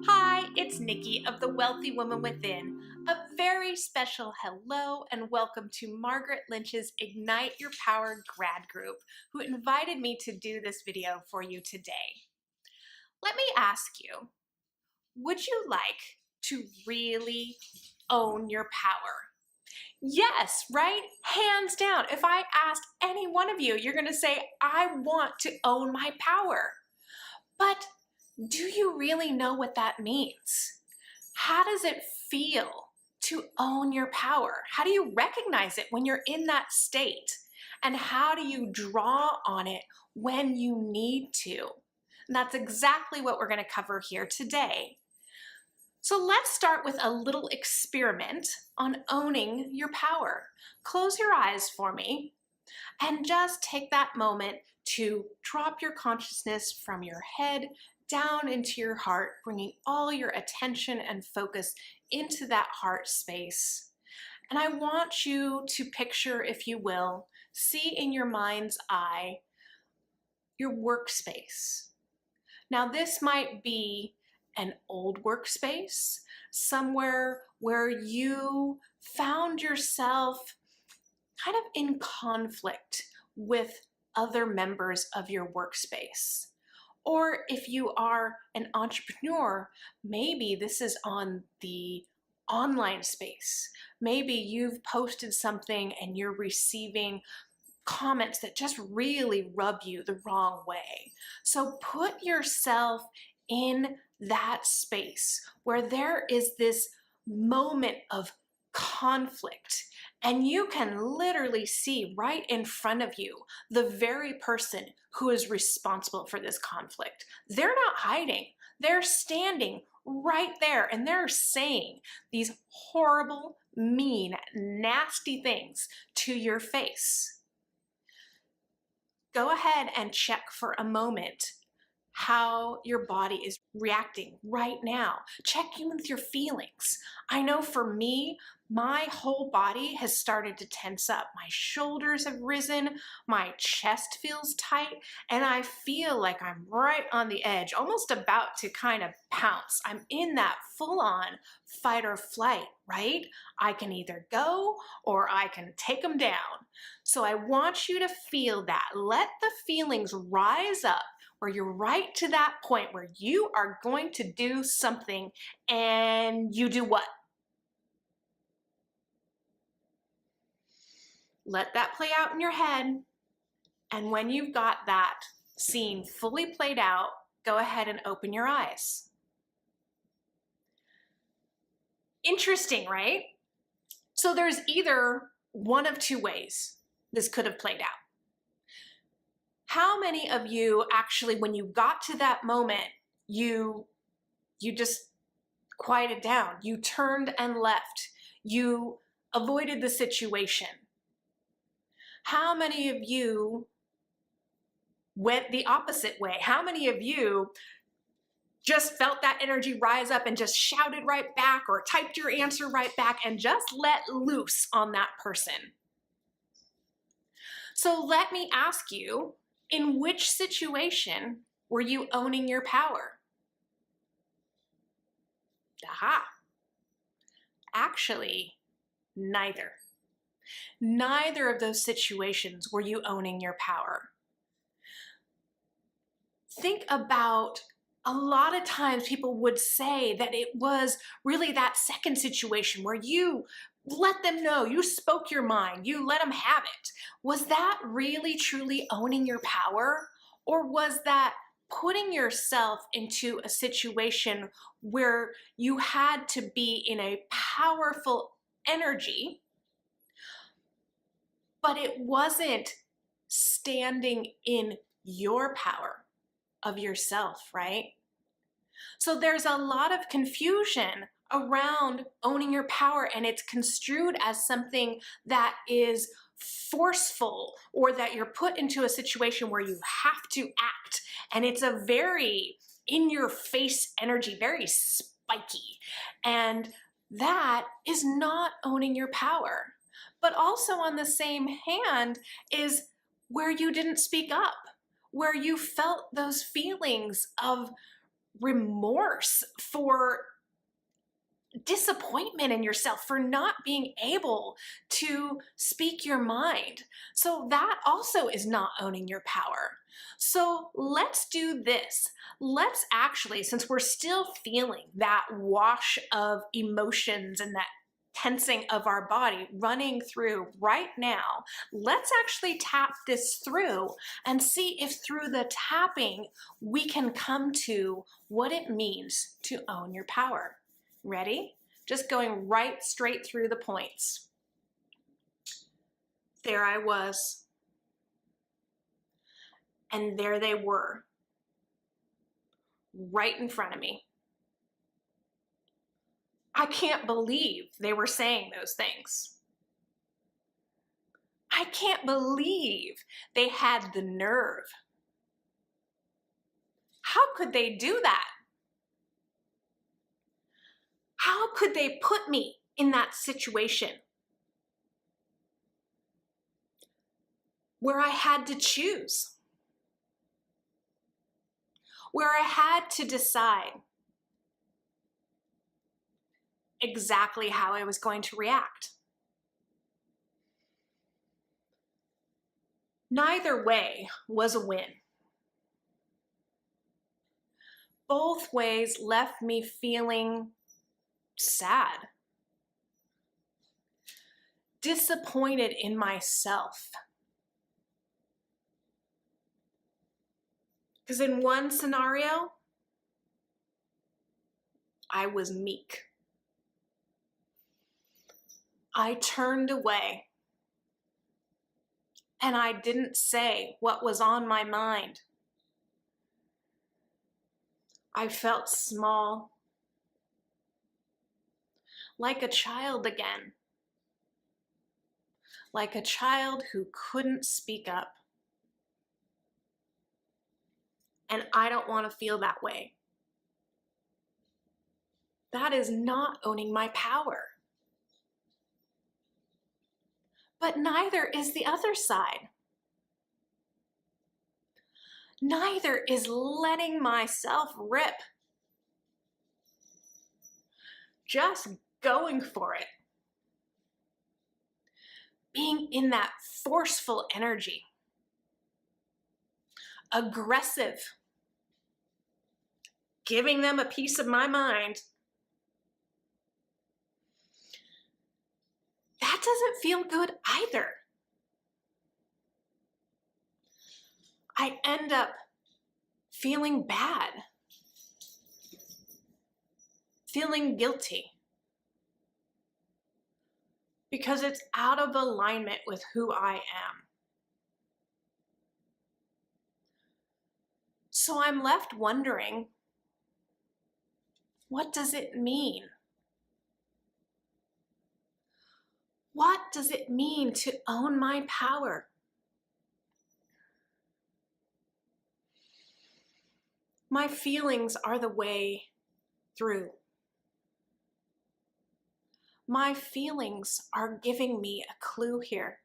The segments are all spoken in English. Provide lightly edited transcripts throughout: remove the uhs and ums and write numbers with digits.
Hi, it's Nikki of The Wealthy Woman Within. A very special hello and welcome to Margaret Lynch's Ignite Your Power grad group, who invited me to do this video for you today. Let me ask you, would you like to really own your power? Yes, right? Hands down. If I asked any one of you, you're going to say, I want to own my power. But do you really know what that means? How does it feel to own your power? How do you recognize it when you're in that state? And how do you draw on it when you need to? And that's exactly what we're going to cover here today. So let's start with a little experiment on owning your power. Close your eyes for me and just take that moment to drop your consciousness from your head down into your heart, bringing all your attention and focus into that heart space. And I want you to picture, if you will, see in your mind's eye your workspace. Now, this might be an old workspace, somewhere where you found yourself kind of in conflict with other members of your workspace. Or if you are an entrepreneur, maybe this is on the online space. Maybe you've posted something and you're receiving comments that just really rub you the wrong way. So put yourself in that space where there is this moment of conflict, and you can literally see right in front of you the very person who is responsible for this conflict. They're not hiding. They're standing right there and they're saying these horrible, mean, nasty things to your face. Go ahead and check for a moment how your body is reacting right now. Check in with your feelings. I know for me, my whole body has started to tense up. My shoulders have risen, my chest feels tight, and I feel like I'm right on the edge, almost about to kind of pounce. I'm in that full-on fight or flight, right? I can either go or I can take them down. So I want you to feel that. Let the feelings rise up where you're right to that point where you are going to do something, and you do what? Let that play out in your head. And when you've got that scene fully played out, go ahead and open your eyes. Interesting, right? So there's either one of two ways this could have played out. How many of you actually, when you got to that moment, you just quieted down, you turned and left, you avoided the situation? How many of you went the opposite way? How many of you just felt that energy rise up and just shouted right back or typed your answer right back and just let loose on that person? So let me ask you, in which situation were you owning your power? Aha. Actually, neither. Neither of those situations were you owning your power. Think about, a lot of times people would say that it was really that second situation where you let them know, you spoke your mind, you let them have it. Was that really truly owning your power? Or was that putting yourself into a situation where you had to be in a powerful energy, but it wasn't standing in your power of yourself, right? So there's a lot of confusion around owning your power, and it's construed as something that is forceful, or that you're put into a situation where you have to act, and it's a very in-your-face energy, very spiky, and that is not owning your power. But also on the same hand is where you didn't speak up, where you felt those feelings of remorse, for disappointment in yourself for not being able to speak your mind. So that also is not owning your power. So let's do this. Let's actually, since we're still feeling that wash of emotions and that tensing of our body running through right now, let's actually tap this through and see if through the tapping we can come to what it means to own your power. Ready? Just going right straight through the points. There I was. And there they were, right in front of me. I can't believe they were saying those things. I can't believe they had the nerve. How could they do that? How could they put me in that situation where I had to choose, where I had to decide exactly how I was going to react? Neither way was a win. Both ways left me feeling sad, disappointed in myself. Because in one scenario, I was meek. I turned away and I didn't say what was on my mind. I felt small, like a child again, like a child who couldn't speak up. And I don't want to feel that way. That is not owning my power. But neither is the other side. Neither is letting myself rip. Just going for it. Being in that forceful energy. Aggressive. Giving them a piece of my mind. That doesn't feel good either. I end up feeling bad, feeling guilty, because it's out of alignment with who I am. So I'm left wondering, what does it mean? What does it mean to own my power? My feelings are the way through. My feelings are giving me a clue here.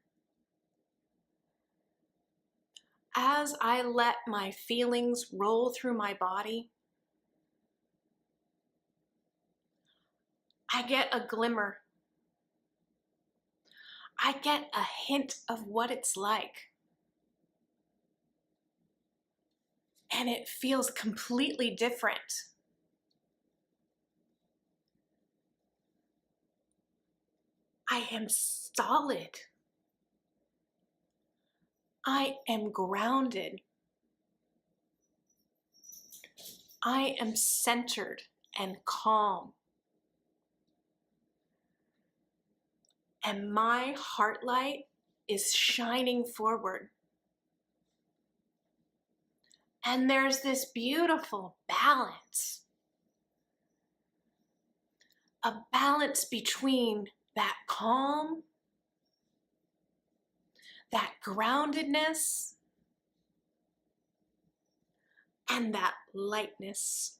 As I let my feelings roll through my body, I get a glimmer. I get a hint of what it's like. And it feels completely different. I am solid. I am grounded. I am centered and calm. And my heart light is shining forward. And there's this beautiful balance. A balance between that calm, that groundedness, and that lightness.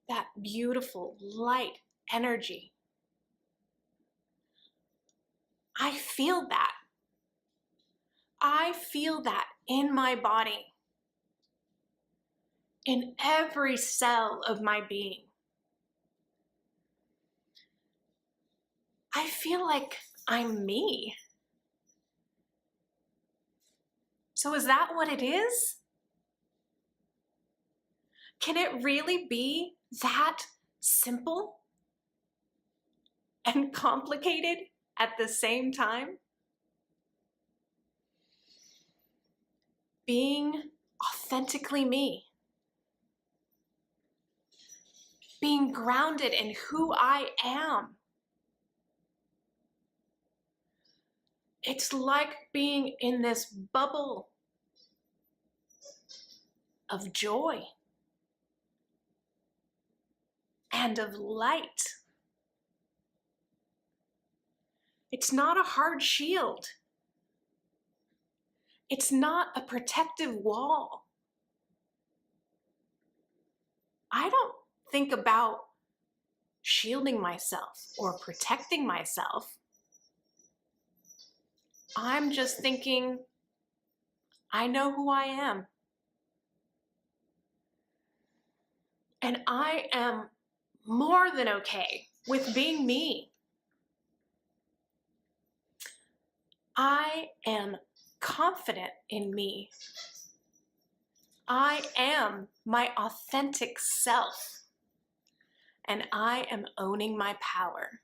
That beautiful light energy. I feel that. I feel that in my body. in every cell of my being. I feel like I'm me. So is that what it is? Can it really be that simple and complicated at the same time? Being authentically me. Being grounded in who I am. It's like being in this bubble of joy and of light. It's not a hard shield. It's not a protective wall. I don't think about shielding myself or protecting myself. I'm just thinking, I know who I am. And I am more than okay with being me. I am confident in me. I am my authentic self. And I am owning my power.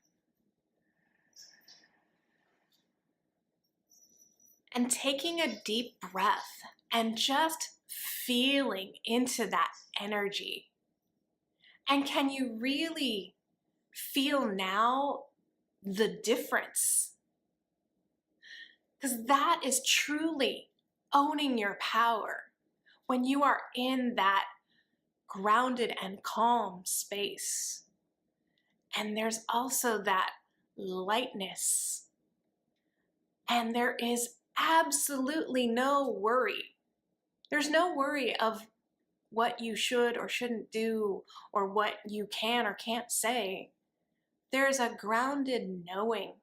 And taking a deep breath and just feeling into that energy. And can you really feel now the difference? Because that is truly owning your power when you are in that grounded and calm space. And there's also that lightness. And there is absolutely no worry. There's no worry of what you should or shouldn't do or what you can or can't say. There's a grounded knowing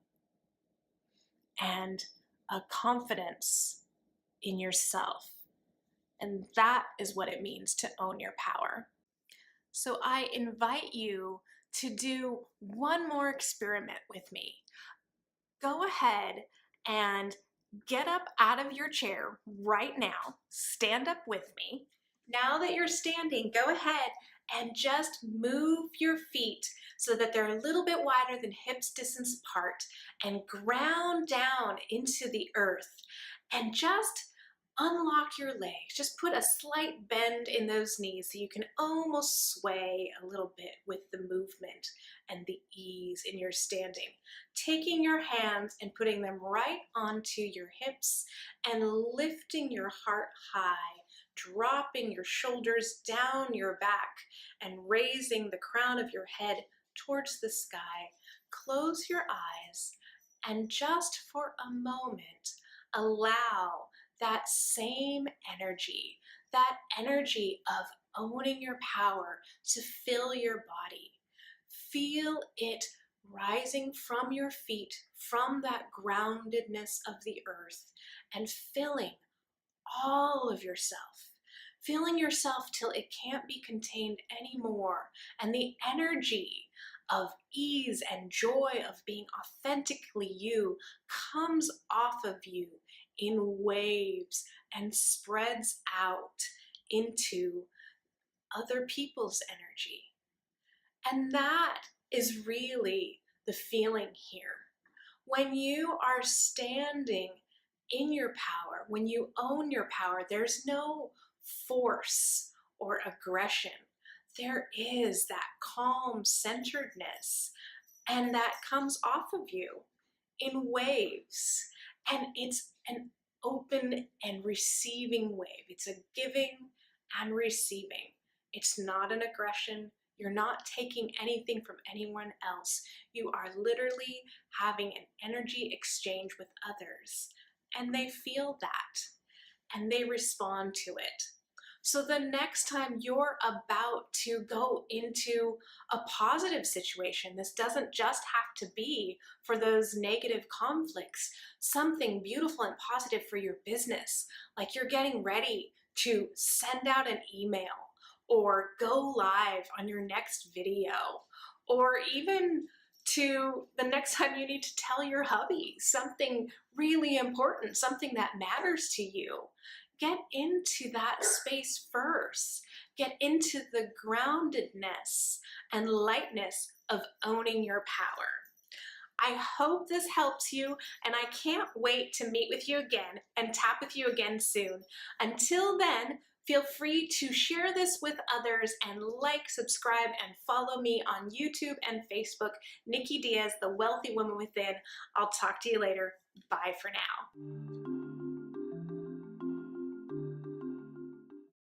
and a confidence in yourself. And that is what it means to own your power. So I invite you to do one more experiment with me. Go ahead and get up out of your chair right now. Stand up with me. Now that you're standing, go ahead and just move your feet so that they're a little bit wider than hips distance apart and ground down into the earth and just unlock your legs. Just put a slight bend in those knees so you can almost sway a little bit with the movement and the ease in your standing. Taking your hands and putting them right onto your hips and lifting your heart high, dropping your shoulders down your back and raising the crown of your head towards the sky. Close your eyes and just for a moment, allow that same energy, that energy of owning your power to fill your body. Feel it rising from your feet, from that groundedness of the earth, and filling all of yourself. Filling yourself till it can't be contained anymore. And the energy of ease and joy of being authentically you comes off of you in waves and spreads out into other people's energy. And that is really the feeling here. When you are standing in your power, when you own your power, there's no force or aggression. There is that calm centeredness, and that comes off of you in waves. And it's an open and receiving wave. It's a giving and receiving. It's not an aggression. You're not taking anything from anyone else. You are literally having an energy exchange with others. And they feel that. And they respond to it. So the next time you're about to go into a positive situation, this doesn't just have to be for those negative conflicts, something beautiful and positive for your business, like you're getting ready to send out an email or go live on your next video, or even to the next time you need to tell your hubby something really important, something that matters to you. Get into that space first. Get into the groundedness and lightness of owning your power. I hope this helps you, and I can't wait to meet with you again and tap with you again soon. Until then, feel free to share this with others and like, subscribe, and follow me on YouTube and Facebook, Nikki Diaz, The Wealthy Woman Within. I'll talk to you later. Bye for now.